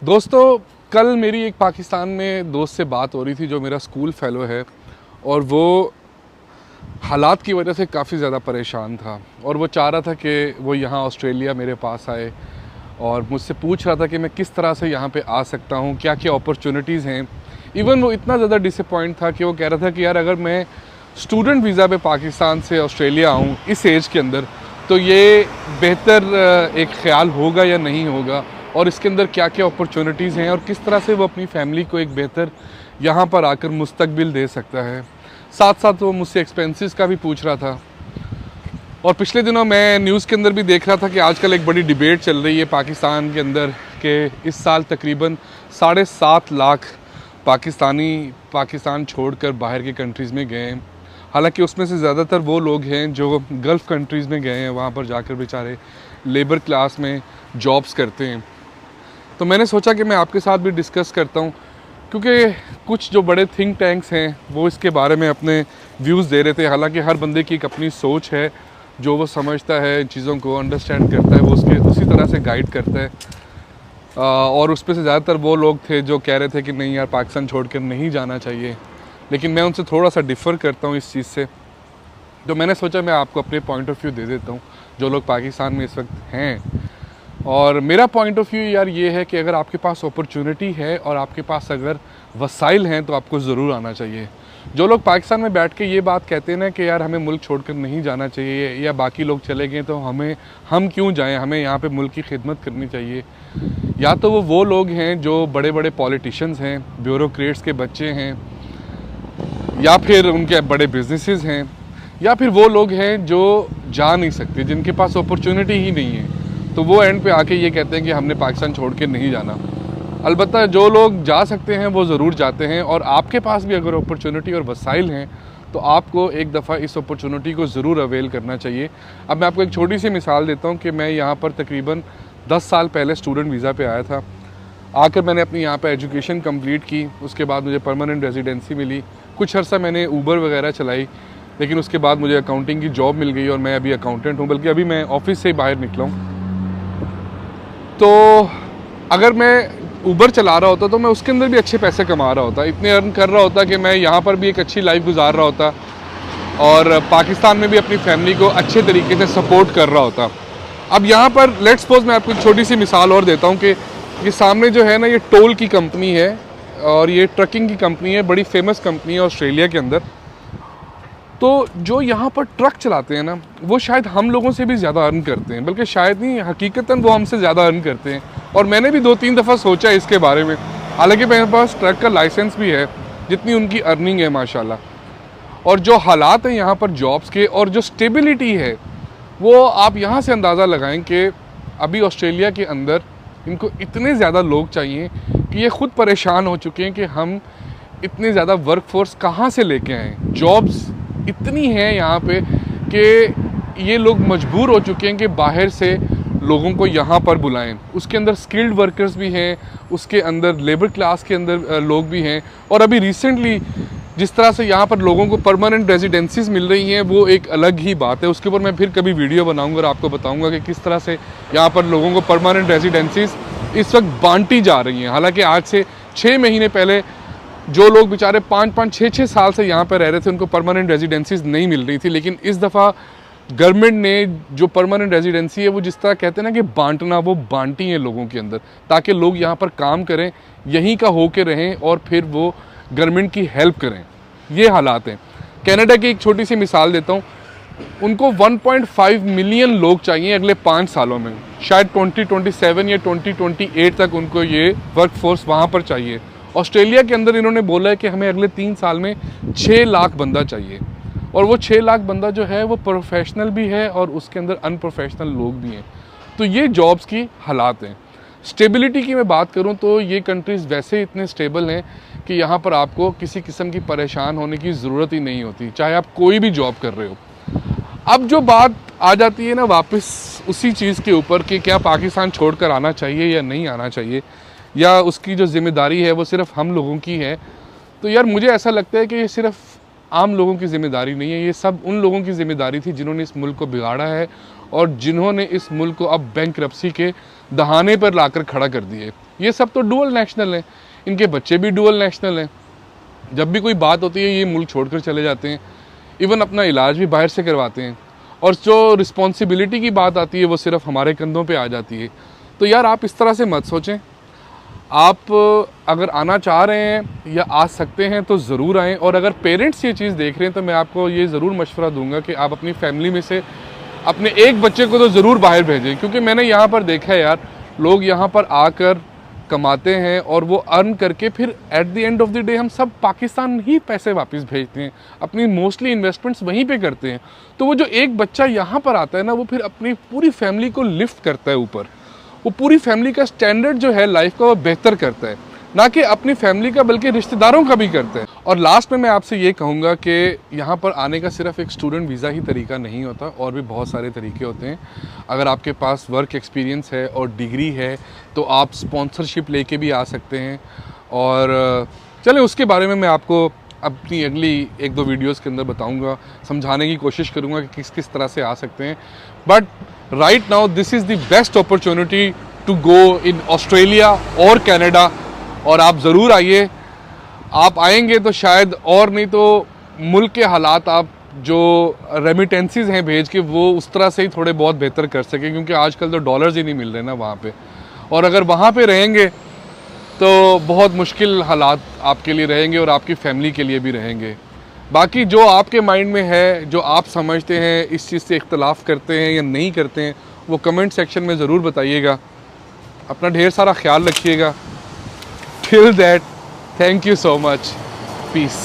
दोस्तों, कल मेरी एक पाकिस्तान में दोस्त से बात हो रही थी जो मेरा स्कूल फेलो है, और वो हालात की वजह से काफ़ी ज़्यादा परेशान था और वो चाह रहा था कि वो यहाँ ऑस्ट्रेलिया मेरे पास आए और मुझसे पूछ रहा था कि मैं किस तरह से यहाँ पे आ सकता हूँ, क्या क्या अपॉर्चुनिटीज़ हैं। इवन वो इतना ज़्यादा डिसअपॉइंट था कि वो कह रहा था कि यार अगर मैं स्टूडेंट वीज़ा पे पाकिस्तान से ऑस्ट्रेलिया आऊँ इस एज के अंदर तो ये बेहतर एक ख्याल होगा या नहीं होगा, और इसके अंदर क्या क्या अपॉर्चुनिटीज़ हैं और किस तरह से वो अपनी फैमिली को एक बेहतर यहाँ पर आकर मुस्तकबिल दे सकता है। साथ साथ वो मुझसे एक्सपेंसेस का भी पूछ रहा था। और पिछले दिनों मैं न्यूज़ के अंदर भी देख रहा था कि आजकल एक बड़ी डिबेट चल रही है पाकिस्तान के अंदर कि इस साल तकरीबन 7.5 लाख पाकिस्तानी पाकिस्तान छोड़कर बाहर की कंट्रीज़ में गए हैं। हालांकि उसमें से ज़्यादातर वो लोग हैं जो गल्फ़ कंट्रीज़ में गए हैं, वहाँ पर जाकर बेचारे लेबर क्लास में जॉब्स करते हैं। तो मैंने सोचा कि मैं आपके साथ भी डिस्कस करता हूँ, क्योंकि कुछ जो बड़े थिंक टैंक्स हैं वो इसके बारे में अपने व्यूज़ दे रहे थे। हालांकि हर बंदे की एक अपनी सोच है, जो वो समझता है, चीज़ों को अंडरस्टैंड करता है, वो उसके उसी तरह से गाइड करता है। और उस पर से ज़्यादातर वो लोग थे जो कह रहे थे कि नहीं यार, पाकिस्तान छोड़ कर नहीं जाना चाहिए। लेकिन मैं उनसे थोड़ा सा डिफ़र करता हूँ इस चीज़ से। तो मैंने सोचा मैं आपको अपने पॉइंट ऑफ व्यू दे देता हूँ, जो लोग पाकिस्तान में इस वक्त हैं। और मेरा पॉइंट ऑफ व्यू यार ये है कि अगर आपके पास अपॉर्चुनिटी है और आपके पास अगर वसाइल हैं तो आपको ज़रूर आना चाहिए। जो लोग पाकिस्तान में बैठ के ये बात कहते हैं ना कि यार हमें मुल्क छोड़कर नहीं जाना चाहिए या बाकी लोग चले गए तो हम क्यों जाएं, हमें यहाँ पे मुल्क की खिदमत करनी चाहिए, या तो वो लोग हैं जो बड़े बड़े पॉलिटिशियंस हैं, ब्यूरोक्रेट्स के बच्चे हैं, या फिर उनके बड़े बिजनेसेस हैं, या फिर वो लोग हैं जो जा नहीं सकते, जिनके पास अपॉर्चुनिटी ही नहीं है, तो वो एंड पे आके ये कहते हैं कि हमने पाकिस्तान छोड़ के नहीं जाना। अलबत्ता जो लोग जा सकते हैं वो ज़रूर जाते हैं, और आपके पास भी अगर अपॉर्चुनिटी और वसाइल हैं तो आपको एक दफ़ा इस अपॉर्चुनिटी को ज़रूर अवेल करना चाहिए। अब मैं आपको एक छोटी सी मिसाल देता हूँ कि मैं यहाँ पर तकरीबन 10 साल पहले स्टूडेंट वीज़ा पे आया था। आकर मैंने अपनी यहाँ पर एजुकेशन कंप्लीट की, उसके बाद मुझे परमानेंट रेजिडेंसी मिली। कुछ अर्सा मैंने ऊबर वगैरह चलाई, लेकिन उसके बाद मुझे अकाउंटिंग की जॉब मिल गई और मैं अभी अकाउंटेंट हूँ, बल्कि अभी मैं ऑफिस से ही बाहर निकला हूँ। तो अगर मैं ऊबर चला रहा होता तो मैं उसके अंदर भी अच्छे पैसे कमा रहा होता, इतने अर्न कर रहा होता कि मैं यहाँ पर भी एक अच्छी लाइफ गुजार रहा होता और पाकिस्तान में भी अपनी फैमिली को अच्छे तरीके से सपोर्ट कर रहा होता। अब यहाँ पर लेट्स सपोज मैं आपको एक छोटी सी मिसाल और देता हूँ कि ये सामने जो है ना, ये टोल की कंपनी है और ये ट्रकिंग की कंपनी है, बड़ी फेमस कंपनी है ऑस्ट्रेलिया के अंदर। तो जो यहाँ पर ट्रक चलाते हैं ना, वो शायद हम लोगों से भी ज़्यादा अर्न करते हैं, बल्कि शायद नहीं, हकीकतन वो हमसे ज़्यादा अर्न करते हैं। और मैंने भी 2-3 दफ़ा सोचा है इसके बारे में। हालांकि मेरे पास ट्रक का लाइसेंस भी है, जितनी उनकी अर्निंग है माशाल्लाह। और जो हालात हैं यहाँ पर जॉब्स के और जो स्टेबिलिटी है, वो आप यहाँ से अंदाज़ा लगाएं कि अभी ऑस्ट्रेलिया के अंदर इनको इतने ज़्यादा लोग चाहिए कि ये ख़ुद परेशान हो चुके हैं कि हम इतने ज़्यादा वर्क फोर्स कहाँ से लेके आएँ। जॉब्स इतनी हैं यहाँ पे कि ये लोग मजबूर हो चुके हैं कि बाहर से लोगों को यहाँ पर बुलाएं। उसके अंदर स्किल्ड वर्कर्स भी हैं, उसके अंदर लेबर क्लास के अंदर लोग भी हैं। और अभी रिसेंटली जिस तरह से यहाँ पर लोगों को परमानेंट रेजिडेंसीज मिल रही हैं, वो एक अलग ही बात है। उसके ऊपर मैं फिर कभी वीडियो बनाऊँगा और आपको बताऊँगा कि किस तरह से यहाँ पर लोगों को परमानेंट रेजिडेंसीज इस वक्त बांटी जा रही हैं। हालाँकि आज से 6 महीने पहले जो लोग बेचारे 5-5, 6-6 साल से यहाँ पर रह रहे थे, उनको परमानेंट रेजिडेंसीज नहीं मिल रही थी। लेकिन इस दफ़ा गवर्नमेंट ने जो परमानेंट रेजिडेंसी है वो जिस तरह कहते हैं ना कि बांटना, वो बांटी है लोगों के अंदर, ताकि लोग यहाँ पर काम करें, यहीं का होके रहें और फिर वो गवर्नमेंट की हेल्प करें। ये हालात हैं। कनाडा की एक छोटी सी मिसाल देता हूँ, उनको 1.5 मिलियन लोग चाहिए अगले 5 सालों में। शायद 2027 या 2028 तक उनको ये वर्क फोर्स वहाँ पर चाहिए। ऑस्ट्रेलिया के अंदर इन्होंने बोला है कि हमें अगले 3 साल में 6 लाख बंदा चाहिए, और वो 6 लाख बंदा जो है वो प्रोफेशनल भी है और उसके अंदर अनप्रोफेशनल लोग भी हैं। तो ये जॉब्स की हालात हैं। स्टेबिलिटी की मैं बात करूं तो ये कंट्रीज़ वैसे इतने स्टेबल हैं कि यहाँ पर आपको किसी किस्म की परेशान होने की ज़रूरत ही नहीं होती, चाहे आप कोई भी जॉब कर रहे हो। अब जो बात आ जाती है ना वापस उसी चीज़ के ऊपर कि क्या पाकिस्तान छोड़कर आना चाहिए या नहीं आना चाहिए, या उसकी जो जिम्मेदारी है वो सिर्फ हम लोगों की है, तो यार मुझे ऐसा लगता है कि ये सिर्फ आम लोगों की जिम्मेदारी नहीं है, ये सब उन लोगों की जिम्मेदारी थी जिन्होंने इस मुल्क को बिगाड़ा है और जिन्होंने इस मुल्क को अब बैंकरप्सी के दहाने पर लाकर खड़ा कर दिए। ये सब तो डुअल नेशनल हैं, इनके बच्चे भी डुअल नेशनल हैं। जब भी कोई बात होती है ये मुल्क छोड़कर चले जाते हैं, इवन अपना इलाज भी बाहर से करवाते हैं, और जो रिस्पॉन्सिबिलिटी की बात आती है वो सिर्फ हमारे कंधों पे आ जाती है। तो यार आप इस तरह से मत सोचें। आप अगर आना चाह रहे हैं या आ सकते हैं तो ज़रूर आएँ, और अगर पेरेंट्स ये चीज़ देख रहे हैं तो मैं आपको ये ज़रूर मशवरा दूंगा कि आप अपनी फैमिली में से अपने एक बच्चे को तो ज़रूर बाहर भेजें। क्योंकि मैंने यहाँ पर देखा है यार, लोग यहाँ पर आकर कमाते हैं और वो अर्न करके फिर at the end of the day हम सब पाकिस्तान ही पैसे वापस भेजते हैं, अपनी मोस्टली इन्वेस्टमेंट्स वहीं पे करते हैं। तो वो जो एक बच्चा यहाँ पर आता है ना, वो फिर अपनी पूरी फैमिली को लिफ्ट करता है ऊपर, वो पूरी फैमिली का स्टैंडर्ड जो है लाइफ का वो बेहतर करता है, ना कि अपनी फैमिली का बल्कि रिश्तेदारों का भी करते हैं। और लास्ट में मैं आपसे ये कहूँगा कि यहाँ पर आने का सिर्फ एक स्टूडेंट वीज़ा ही तरीका नहीं होता, और भी बहुत सारे तरीके होते हैं। अगर आपके पास वर्क एक्सपीरियंस है और डिग्री है तो आप स्पॉन्सरशिप लेके भी आ सकते हैं। और चलें उसके बारे में मैं आपको अपनी अगली 1-2 वीडियोस के अंदर बताऊंगा, समझाने की कोशिश करूंगा कि किस किस तरह से आ सकते हैं। But right now this is the best opportunity to go in Australia और कनाडा, और आप ज़रूर आइए। आप आएंगे तो शायद, और नहीं तो मुल्क के हालात आप जो रेमिटेंसीज हैं भेज के वो उस तरह से ही थोड़े बहुत बेहतर कर सकें, क्योंकि आजकल तो डॉलर्स ही नहीं मिल रहे ना वहाँ पे, और अगर वहाँ पे रहेंगे तो बहुत मुश्किल हालात आपके लिए रहेंगे और आपकी फैमिली के लिए भी रहेंगे। बाकी जो आपके माइंड में है, जो आप समझते हैं, इस चीज़ से इख्तलाफ करते हैं या नहीं करते हैं, वो कमेंट सेक्शन में ज़रूर बताइएगा। अपना ढेर सारा ख्याल रखिएगा। Till that, thank you so much. Peace.